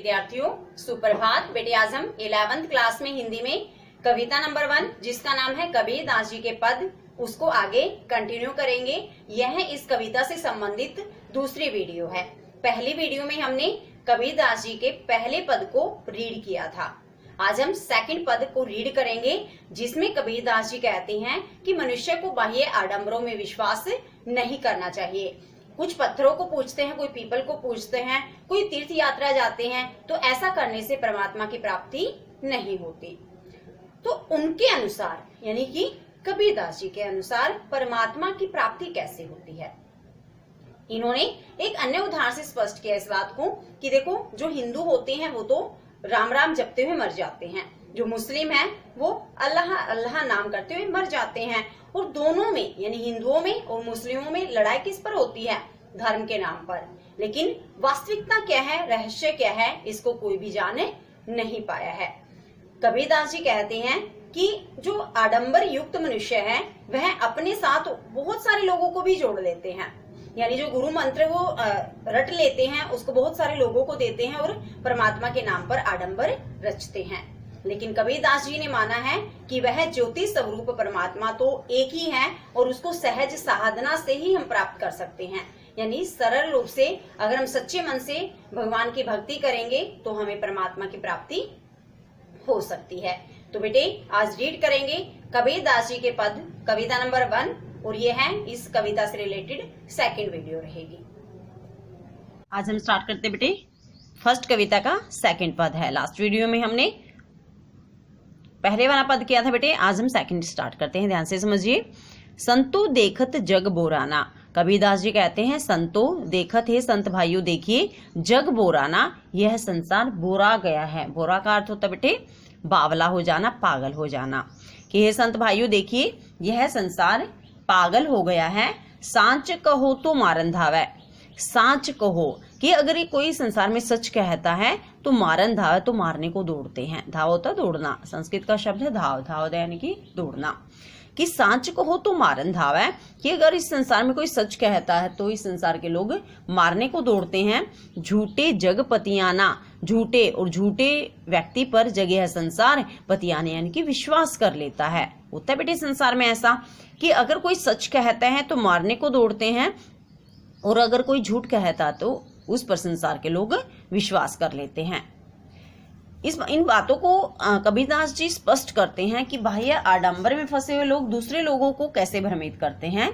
विद्यार्थियों, सुप्रभात। बेटे आज हम 11th क्लास में हिंदी में कविता नंबर 1 जिसका नाम है कबीरदास जी के पद, उसको आगे कंटिन्यू करेंगे। यह इस कविता से संबंधित दूसरी वीडियो है। पहली वीडियो में हमने कबीरदास जी के पहले पद को रीड किया था। आज हम सेकंड पद को रीड करेंगे जिसमें कबीरदास जी कहते हैं कि मनुष्य को बाह्य आडंबरों में विश्वास नहीं करना चाहिए। कुछ पत्थरों को पूजते हैं, कोई पीपल को पूजते हैं, कोई तीर्थ यात्रा जाते हैं, तो ऐसा करने से परमात्मा की प्राप्ति नहीं होती। तो उनके अनुसार यानी कि कबीरदास जी के अनुसार परमात्मा की प्राप्ति कैसे होती है, इन्होंने एक अन्य उदाहरण से स्पष्ट किया इस बात को कि देखो, जो हिंदू होते हैं वो तो राम राम जपते हुए मर जाते हैं, जो मुस्लिम है वो अल्लाह अल्लाह नाम करते हुए मर जाते हैं। और दोनों में यानी हिंदुओं में और मुस्लिमों में लड़ाई किस पर होती है? धर्म के नाम पर। लेकिन वास्तविकता क्या है, रहस्य क्या है, इसको कोई भी जान नहीं पाया है। कबीरदास जी कहते हैं कि जो आडंबर युक्त मनुष्य है वह अपने साथ बहुत सारे लोगों को भी जोड़ लेते हैं, यानी जो गुरु मंत्र वो रट लेते हैं, उसको बहुत सारे लोगों को देते हैं और परमात्मा के नाम पर आडंबर रचते हैं। लेकिन कबीरदास जी ने माना है कि वह ज्योति स्वरूप परमात्मा तो एक ही है और उसको सहज साधना से ही हम प्राप्त कर सकते हैं। यानी सरल रूप से अगर हम सच्चे मन से भगवान की भक्ति करेंगे तो हमें परमात्मा की प्राप्ति हो सकती है। तो बेटे आज रीड करेंगे कबीरदास जी के पद, कविता नंबर 1, और ये है इस कविता से रिलेटेड सेकंड वीडियो रहेगी। आज हम स्टार्ट करते बेटे फर्स्ट कविता का सेकंड पद है। लास्ट वीडियो में हमने पहले वाला पद किया था बेटे, आज हम सेकंड स्टार्ट करते हैं, ध्यान से समझिए। संतो देखत जग बोराना, कबीरदास जी कहते हैं संतो देखत है, संत भाइयों देखिए, जग बोराना, यह संसार बोरा गया है। बोरा का अर्थ होता है बेटे बावला हो जाना, पागल हो जाना। कि हे संत भाइयों देखिए, यह संसार पागल हो गया है। सांच कहो तो मारन धावै, सांच कहो कि अगर ये कोई संसार में सच कहता है तो मारन धावै, तो मारने को दौड़ते हैं। धाव होता दौड़ना, संस्कृत का शब्द है धाव, धाव यानी कि दौड़ना। कि सांच कहो तो मारन धावै, कि अगर इस संसार में कोई सच कहता है तो इस संसार के लोग मारने को दौड़ते हैं। झूठे जग पतियाना, झूठे और झूठे व्यक्ति पर जगह है संसार, पतियाने यानी कि विश्वास कर लेता है। होता है बेटे संसार में ऐसा कि अगर कोई सच कहता है तो मारने को दौड़ते हैं, और अगर कोई झूठ कहता तो उस पर संसार के लोग विश्वास कर लेते हैं। इन बातों को कबीरदास जी स्पष्ट करते हैं कि बाह्य आडंबर में फंसे हुए लोग दूसरे लोगों को कैसे भ्रमित करते हैं।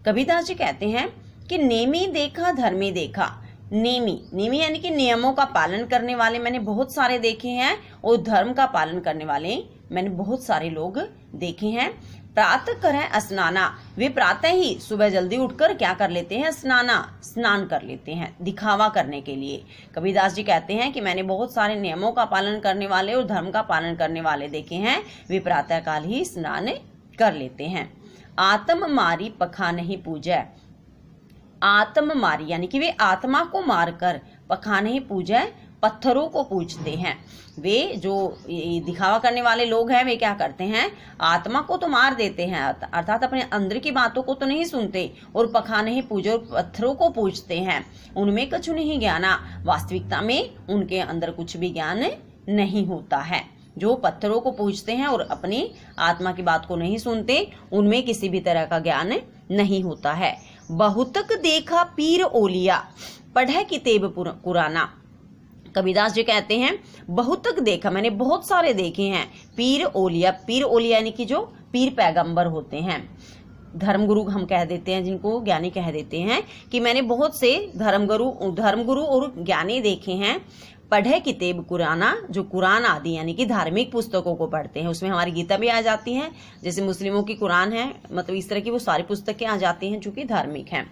कबीरदास जी कहते हैं कि नेमी देखा धर्मी देखा। नेमी यानी कि नियमों का पालन करने वाले मैंने बहुत सारे देखे हैं, और धर्म का पालन करने वाले मैंने बहुत सारे लोग देखे हैं। प्रातः करें स्नाना, वे प्रातः ही सुबह जल्दी उठकर क्या कर लेते हैं? स्नान कर लेते हैं, दिखावा करने के लिए। कबीरदास जी कहते हैं कि मैंने बहुत सारे नियमों का पालन करने वाले और धर्म का पालन करने वाले देखे हैं, वे प्रातः काल ही स्नान कर लेते हैं। आत्म मारी पखा नहीं पूजै, आत्म मारी यानी कि वे आत्मा को मारकर, पखा नहीं पूजै, पत्थरों को पूजते हैं। वे जो दिखावा करने वाले लोग हैं वे क्या करते हैं? आत्मा को तो मार देते हैं, अर्थात अपने अंदर की बातों को तो नहीं सुनते, और पखा नहीं पूजे, और पत्थरों को पूजते हैं। उनमें कुछ नहीं ज्ञाना, वास्तविकता में उनके अंदर कुछ भी ज्ञान नहीं होता है। जो पत्थरों को पूजते हैं और अपनी आत्मा की बात को नहीं सुनते, उनमें किसी भी तरह का ज्ञान नहीं होता है। बहुतक देखा पीर ओलिया, पढ़े किताब कुराना। कबीरदास जी कहते हैं बहुतक देखा, मैंने बहुत सारे देखे हैं। पीर ओलिया यानी कि जो पीर पैगंबर होते हैं, धर्मगुरु हम कह देते हैं, जिनको ज्ञानी कह देते हैं, कि मैंने बहुत से धर्मगुरु और ज्ञानी देखे हैं। पढ़े किताब कुराना, जो कुरान आदि यानी कि धार्मिक पुस्तकों को पढ़ते हैं, उसमें हमारी गीता भी आ जाती है, जैसे मुस्लिमों की कुरान है, मतलब इस तरह की वो सारी पुस्तकें आ जाती हैं जो कि धार्मिक हैं।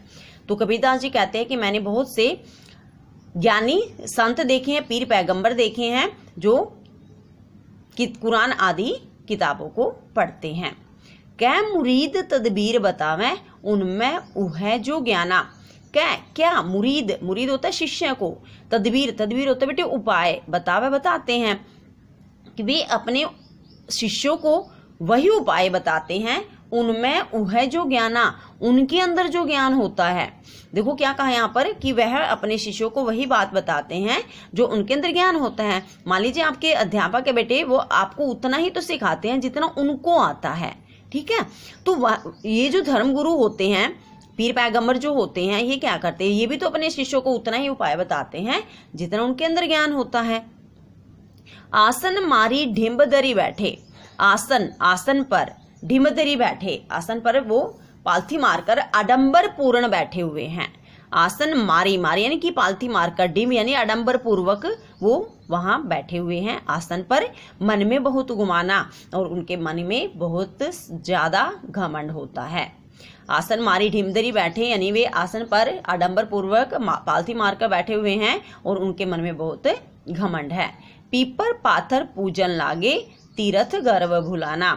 तो कबीरदास जी कहते हैं कि मैंने बहुत से ज्ञानी संत देखे हैं, पीर पैगंबर देखे हैं, जो कुरान आदि किताबों को पढ़ते हैं। कै मुरीद तदबीर बतावे, उनमें उह जो ज्ञाना। क्या मुरीद होता है शिष्य को, तदबीर होता है बेटे उपाय, बताते हैं कि वे अपने शिष्यों को वही उपाय बताते हैं, उनमें वह जो ज्ञाना, उनके अंदर जो ज्ञान होता है। देखो क्या कहा यहाँ पर कि वह अपने शिष्यों को वही बात बताते हैं जो उनके अंदर ज्ञान होता है। मान लीजिए आपके अध्यापक के बेटे, वो आपको उतना ही तो सिखाते हैं जितना उनको आता है, ठीक है। तो ये जो धर्मगुरु होते हैं, पीर पैगंबर जो होते हैं, ये क्या करते हैं, ये भी तो अपने शिष्यों को उतना ही उपाय बताते हैं जितना उनके अंदर ज्ञान होता है। आसन मारी ढिम्ब दरी बैठे, आसन पर ढिम्ब दरी बैठे, आसन पर वो पालथी मारकर आडंबर पूर्ण बैठे हुए हैं। आसन मारी यानी कि पालथी मारकर, डिम यानी आडंबर पूर्वक वो वहां बैठे हुए हैं आसन पर। मन में बहुत गुमाना, और उनके मन में बहुत ज्यादा घमंड होता है। आसन मारी ढिमदरी बैठे यानी वे आसन पर आडंबर पूर्वक पालथी मारकर बैठे हुए हैं और उनके मन में बहुत घमंड है। पीपर पाथर पूजन लागे, तीर्थ गर्व भुलाना।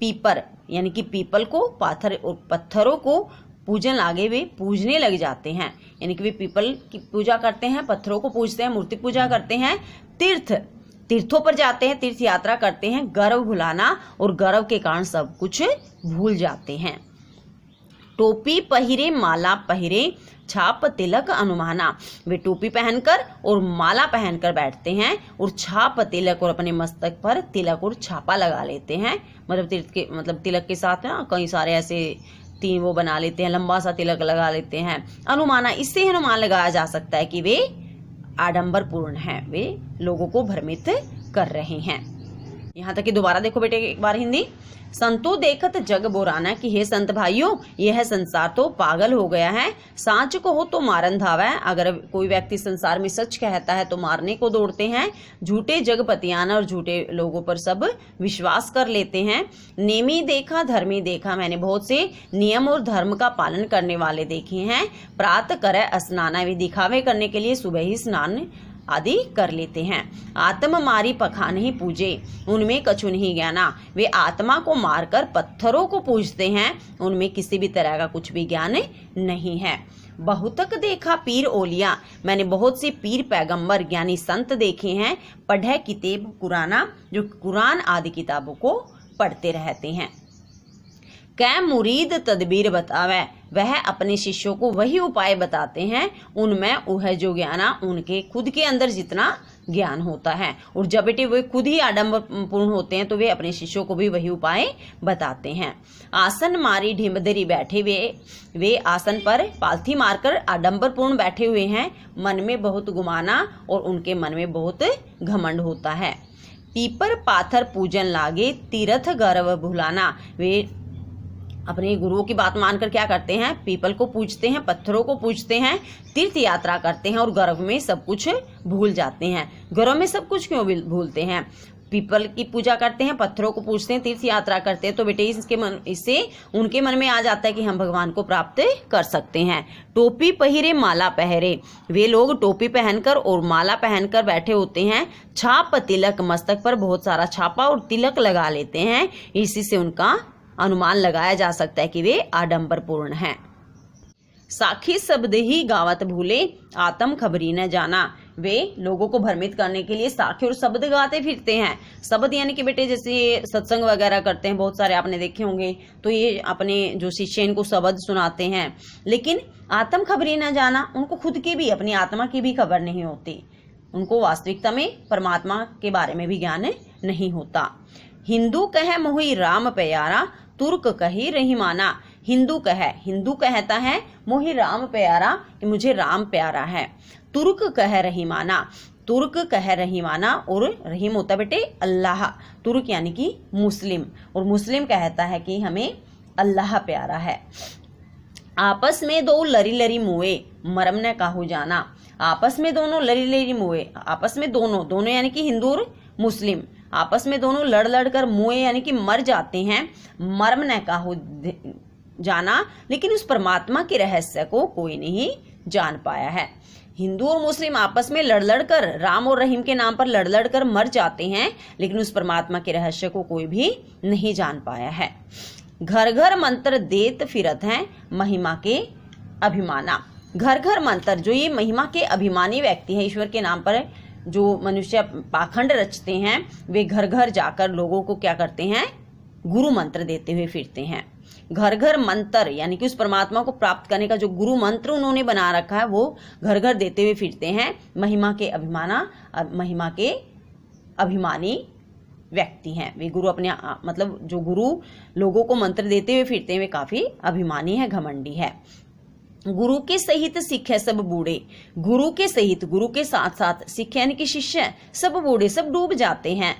पीपर यानी कि पीपल को, पाथर और पत्थरों को पूजन लागे, वे पूजने लग जाते हैं, यानी कि वे पीपल की पूजा करते हैं, पत्थरों को पूजते हैं, मूर्ति पूजा करते हैं। तीर्थों पर जाते हैं, तीर्थ यात्रा करते हैं। गर्व भुलाना, और गर्व के कारण सब कुछ भूल जाते हैं। टोपी पहिरे माला पहिरे, छाप तिलक अनुमाना। वे टोपी पहनकर और माला पहनकर बैठते हैं, और छाप तिलक, और अपने मस्तक पर तिलक और छापा लगा लेते हैं। मतलब तिलक के साथ ना कई सारे ऐसे 3 वो बना लेते हैं, लंबा सा तिलक लगा लेते हैं। अनुमाना, इससे अनुमान लगाया जा सकता है कि वे आडंबर पूर्ण हैं, वे लोगों को भ्रमित कर रहे हैं। यहाँ तक कि दोबारा देखो बेटे एक बार हिंदी। संतो देखत जग बोराना, कि हे संत भाइयों, यह संसार तो पागल हो गया है। सांच को हो तो मारन धावै, अगर कोई व्यक्ति संसार में सच कहता है तो मारने को दौड़ते हैं। झूठे जगपतियाना, और झूठे लोगों पर सब विश्वास कर लेते हैं। नेमी देखा धर्मी देखा, मैंने बहुत से नियम और धर्म का पालन करने वाले देखे हैं। प्रात करे स्नाना, वे दिखावे करने के लिए सुबह ही स्नान आदि कर लेते हैं। आत्म मारी पखान ही पूजे, उनमें कछु नहीं ज्ञाना, वे आत्मा को मारकर पत्थरों को पूजते हैं, उनमें किसी भी तरह का कुछ भी ज्ञान नहीं है। बहुतक देखा पीर ओलिया, मैंने बहुत से पीर पैगंबर ज्ञानी संत देखे हैं। पढ़े किताब कुराना, जो कुरान आदि किताबों को पढ़ते रहते हैं। कै मुरीद तदबीर बतावे, वह अपने शिष्यों को वही उपाय बताते हैं, उनमें वह जो ज्ञाना, उनके खुद के अंदर जितना ज्ञान होता है। और जब बेटे वे खुद ही आडंबर पूर्ण होते हैं तो वे अपने शिष्यों को भी वही उपाय बताते हैं। आसन मारी ढिम्बदरी बैठे, वे आसन पर पालथी मारकर आडंबर पूर्ण बैठे हुए हैं। मन में बहुत गुमाना, और उनके मन में बहुत घमंड होता है। पीपर पाथर पूजन लागे, तीर्थ गर्व भुलाना, वे अपने गुरुओं की बात मानकर क्या करते हैं, पीपल को पूजते हैं, पत्थरों को पूजते हैं, तीर्थ यात्रा करते हैं, और गर्भ में सब कुछ भूल जाते हैं। गर्भ में सब कुछ क्यों भूलते हैं, पीपल की पूजा करते हैं, पत्थरों को पूजते हैं, तीर्थ यात्रा करते हैं, तो बेटे इससे उनके मन में आ जाता है कि हम भगवान को प्राप्त कर सकते हैं। टोपी पहिरे माला पहरे, वे लोग टोपी पहनकर और माला पहनकर बैठे होते हैं। छाप तिलक, मस्तक पर बहुत सारा छापा और तिलक लगा लेते हैं, इसी से उनका अनुमान लगाया जा सकता है कि वे आडंबर पूर्ण हैं। साखी शब्द ही गावत भूले, आत्म खबरी न जाना, वे लोगों को भ्रमित करने के लिए साखी और शब्द गाते फिरते हैं। शब्द यानी कि बेटे जैसे सत्संग वगैरह करते हैं, बहुत सारे आपने देखे होंगे, तो ये अपने जो शिष्य इनको शब्द सुनाते हैं, लेकिन आत्म खबरी न जाना, उनको खुद की भी, अपनी आत्मा की भी खबर नहीं होती, उनको वास्तविकता में परमात्मा के बारे में भी ज्ञान नहीं होता। हिंदू कहे मोहि राम प्यारा, तुर्क कही रहीमाना, हिंदू कहता है मोहि राम प्यारा, कि मुझे राम प्यारा है। तुर्क कह रहीमाना, तुर्क कह रहीमाना, और रहीम होता बेटे अल्लाह, तुर्क यानी कि मुस्लिम, और मुस्लिम कहता है कि हमें अल्लाह प्यारा है। आपस में दो लरी लरी मुए, मरम न काहू जाना, आपस में दोनों लरी लरी मुए, आपस में दोनों यानी कि हिंदू और मुस्लिम आपस में दोनों लड़ लड़ कर मुए यानी कि मर जाते हैं। मर्म न काहू जाना, लेकिन उस परमात्मा के रहस्य को कोई नहीं जान पाया है। हिंदू और मुस्लिम आपस में लड़ लड़ कर, राम और रहीम के नाम पर लड़ लड़ कर मर जाते हैं, लेकिन उस परमात्मा के रहस्य को कोई भी नहीं जान पाया है। घर घर मंत्र देत फिरत हैं, महिमा के अभिमाना, घर घर मंत्र, जो ये महिमा के अभिमानी व्यक्ति है, ईश्वर के नाम पर जो मनुष्य पाखंड रचते हैं, वे घर घर जाकर लोगों को क्या करते हैं, गुरु मंत्र देते हुए फिरते हैं। घर घर मंत्र यानी कि उस परमात्मा को प्राप्त करने का जो गुरु मंत्र उन्होंने बना रखा है वो घर घर देते हुए फिरते हैं। महिमा के अभिमानी व्यक्ति हैं वे। गुरु अपने मतलब जो गुरु लोगों को मंत्र देते हुए फिरते हैं वे काफी अभिमानी है, घमंडी है। गुरु के सहित सिख है सब बूढ़े। गुरु के सहित, गुरु के साथ साथ सिख यानी कि शिष्य सब बूढ़े, सब डूब जाते हैं।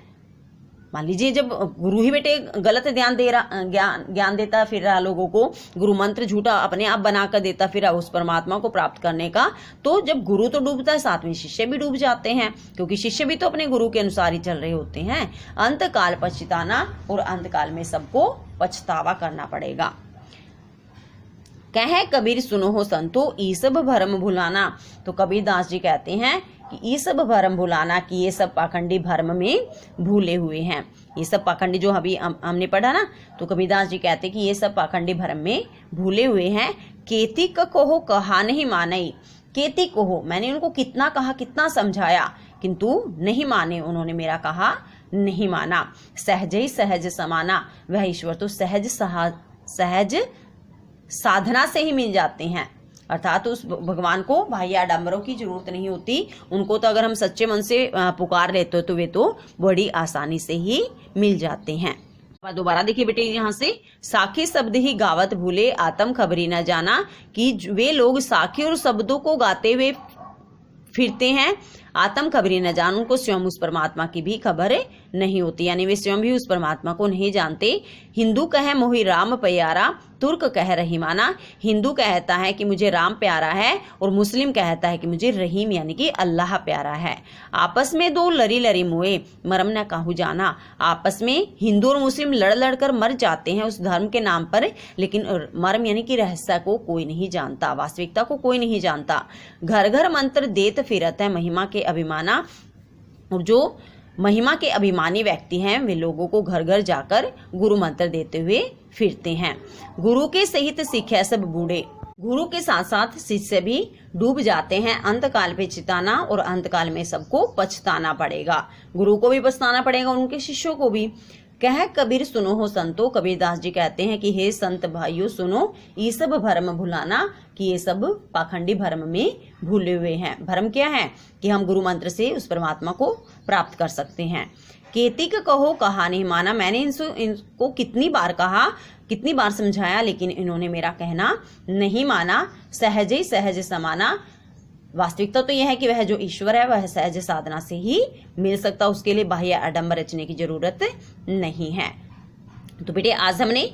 मान लीजिए जब गुरु ही बेटे गलत ज्ञान देता फिर रहा लोगों को, गुरु मंत्र झूठा अपने आप बनाकर देता फिर उस परमात्मा को प्राप्त करने का, तो जब गुरु तो डूबता है साथ में शिष्य भी डूब जाते हैं, क्योंकि शिष्य भी तो अपने गुरु के अनुसार ही चल रहे होते हैं। अंत काल पछताना, और अंत काल में सबको पछतावा करना पड़ेगा। कहे कबीर सुनो हो संतो, ई सब भरम भुलाना। तो कबीर दास जी कहते हैं कि ये सब भरम भुलाना, कि ये सब पाखंडी भरम में भूले हुए हैं। ये सब पाखंडी जो अभी हमने पढ़ा ना, तो कबीरदास जी कहते हैं कि ये सब पाखंडी भरम में भूले हुए हैं। केती कहो कहा नहीं मानई। केती कहो, मैंने उनको कितना कहा, कितना समझाया, किंतु नहीं माने उन्होंने, मेरा कहा नहीं माना। सहज ही सहज समाना, वह ईश्वर तो सहज साधना से ही मिल जाते हैं। अर्थात उस भगवान को बाह्य आडंबरों की जरूरत नहीं होती, उनको तो अगर हम सच्चे मन से पुकार लेते हो तो वे तो बड़ी आसानी से ही मिल जाते हैं। दोबारा देखिए बेटे यहाँ से, साखी शब्द ही गावत भूले, आत्म खबरी न जाना। कि वे लोग साखी और शब्दों को गाते हुए फिरते हैं, आत्म खबरी न जान, उनको स्वयं उस परमात्मा की भी खबर नहीं होती, यानी वे स्वयं भी उस परमात्मा को नहीं जानते। हिंदू कहे मोहि राम प्यारा, तुर्क कह रहीमाना। हिंदू कहता है कि मुझे राम प्यारा है, और मुस्लिम कहता है कि मुझे रहीम यानी कि अल्लाह प्यारा है। आपस में दो लरी लरी मुए, मरम न काहू जाना। आपस में हिंदू और मुस्लिम लड़ लड़ कर मर जाते हैं उस धर्म के नाम पर, लेकिन मर्म यानी कि रहस्य को कोई नहीं जानता, वास्तविकता को कोई नहीं जानता। घर घर मंत्र देत फिरत है महिमा के अभिमाना। और जो महिमा के अभिमानी व्यक्ति हैं वे लोगों को घर घर जाकर गुरु मंत्र देते हुए फिरते हैं। गुरु के सहित सिख है सब बूढ़े। गुरु के साथ साथ शिष्य भी डूब जाते हैं। अंत काल पे चिताना, और अंत काल में सबको पछताना पड़ेगा। गुरु को भी पछताना पड़ेगा, उनके शिष्यों को भी। कह कबीर सुनो हो संतो, कबीरदास जी कहते हैं कि हे संत भाइयों सुनो, ये सब भरम भुलाना, कि ये सब पाखंडी भरम में भूले हुए हैं। भरम क्या है? कि हम गुरु मंत्र से उस परमात्मा को प्राप्त कर सकते हैं। केतिक कहो कहा नहीं माना, मैंने इनको कितनी बार कहा, कितनी बार समझाया, लेकिन इन्होंने मेरा कहना नहीं माना। सहज ही सहज समाना, वास्तविकता तो यह है कि वह जो ईश्वर है वह सहज साधना से ही मिल सकता, उसके लिए बाह्य आडंबर रचने की जरूरत नहीं है। तो बेटे आज हमने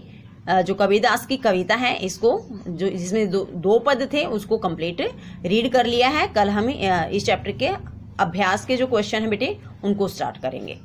जो कबीरदास की कविता है इसको, जो जिसमें दो पद थे, उसको कंप्लीट रीड कर लिया है। कल हम इस चैप्टर के अभ्यास के जो क्वेश्चन है बेटे उनको स्टार्ट करेंगे।